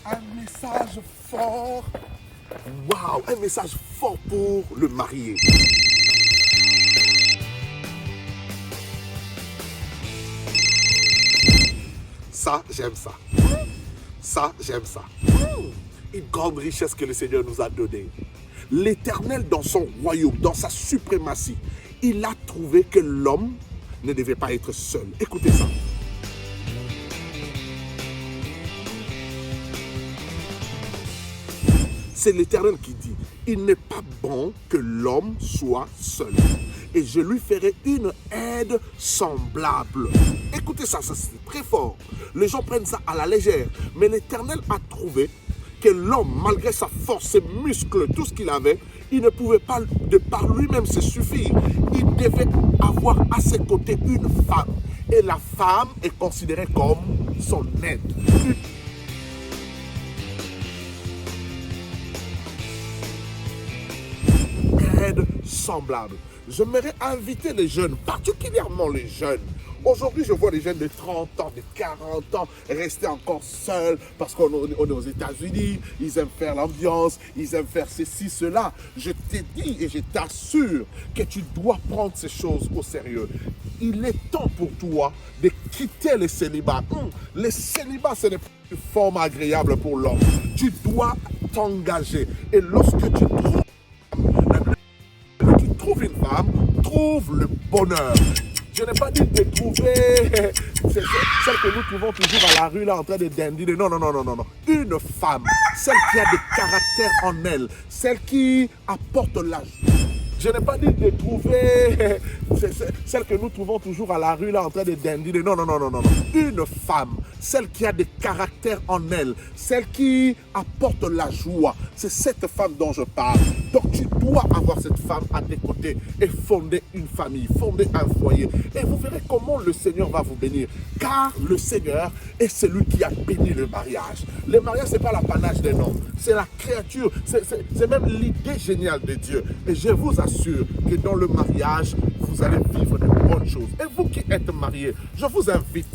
Un message fort. Waouh, un message fort pour le marié. Ça, j'aime ça. Ça, j'aime ça. Une grande richesse que le Seigneur nous a donnée. L'Éternel, dans son royaume, dans sa suprématie, il a trouvé que l'homme ne devait pas être seul. Écoutez ça. C'est l'Éternel qui dit, il n'est pas bon que l'homme soit seul. Et je lui ferai une aide semblable. Écoutez ça, c'est très fort. Les gens prennent ça à la légère. Mais l'Éternel a trouvé que l'homme, malgré sa force, ses muscles, tout ce qu'il avait, il ne pouvait pas de par lui-même se suffire. Il devait avoir à ses côtés une femme. Et la femme est considérée comme son aide. Aide semblable. J'aimerais inviter les jeunes, particulièrement les jeunes. Aujourd'hui, je vois des jeunes de 30 ans, de 40 ans rester encore seuls parce qu'on est aux États-Unis, ils aiment faire l'ambiance, ils aiment faire ceci, cela. Je t'ai dit et je t'assure que tu dois prendre ces choses au sérieux. Il est temps pour toi de quitter le célibat. Le célibat, ce n'est pas une forme agréable pour l'homme. Tu dois t'engager. Et lorsque tu trouves une femme, trouve le bonheur. Je n'ai pas dit de trouver celle que nous trouvons toujours à la rue là en train de dandiner. Non. Une femme, celle qui a des caractères en elle, celle qui apporte la joie. Je n'ai pas dit de trouver celle que nous trouvons toujours à la rue là en train de dandiner. Non. Une femme, celle qui a des caractères en elle, celle qui apporte la joie. C'est cette femme dont je parle. Donc tu dois avoir cette femme à tes côtés et fonder une famille, fonder un foyer. Et vous verrez comment le Seigneur va vous bénir. Car le Seigneur est celui qui a béni le mariage. Le mariage, ce n'est pas l'apanage des hommes. C'est la créature. C'est même l'idée géniale de Dieu. Et je vous assure que dans le mariage, vous allez vivre de bonnes choses. Et vous qui êtes mariés, je vous invite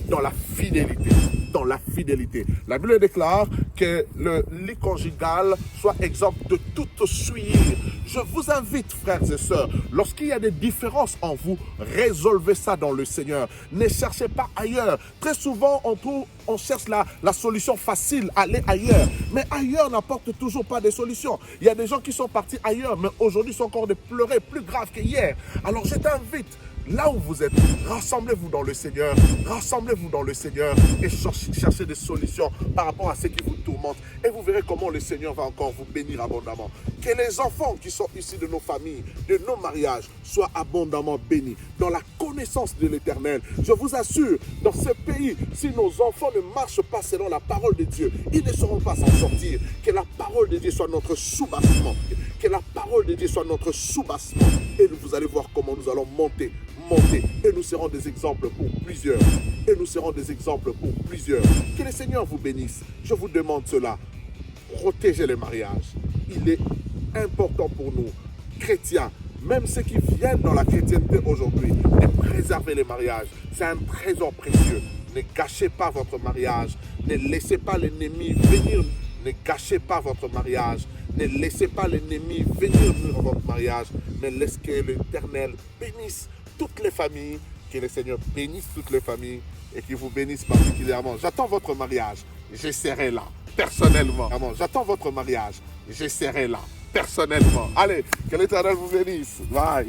dans la fidélité. Dans la fidélité. La Bible déclare que le lit conjugal soit exempt de toute souillure. Je vous invite, frères et sœurs, lorsqu'il y a des différences en vous, résolvez ça dans le Seigneur. Ne cherchez pas ailleurs. Très souvent, on cherche la solution facile, aller ailleurs. Mais ailleurs n'apporte toujours pas de solution. Il y a des gens qui sont partis ailleurs, mais aujourd'hui sont encore de pleurer plus grave qu'hier. Alors je t'invite, là où vous êtes, rassemblez-vous dans le Seigneur, et cherchez des solutions par rapport à ce qui vous tourmente. Et vous verrez comment le Seigneur va encore vous bénir abondamment. Que les enfants qui sont issus de nos familles, de nos mariages, soient abondamment bénis dans la connaissance de l'Éternel. Je vous assure, dans ce pays, si nos enfants ne marchent pas selon la parole de Dieu, ils ne sauront pas s'en sortir. Que la parole de Dieu soit notre soubassement. Que la parole de Dieu soit notre soubassement. Et vous allez voir comment nous allons monter. Et nous serons des exemples pour plusieurs. Que le Seigneur vous bénisse. Je vous demande cela. Protégez les mariages. Il est important pour nous, chrétiens, même ceux qui viennent dans la chrétienté aujourd'hui, de préserver les mariages. C'est un trésor précieux. Ne gâchez pas votre mariage. Ne laissez pas l'ennemi venir. Ne gâchez pas votre mariage. Ne laissez pas l'ennemi venir dans votre mariage. Mais laissez que l'Éternel bénisse toutes les familles, que le Seigneur bénisse toutes les familles et qu'il vous bénisse particulièrement. J'attends votre mariage, je serai là, personnellement. J'attends votre mariage, je serai là, personnellement. Allez, que l'Éternel vous bénisse. Bye.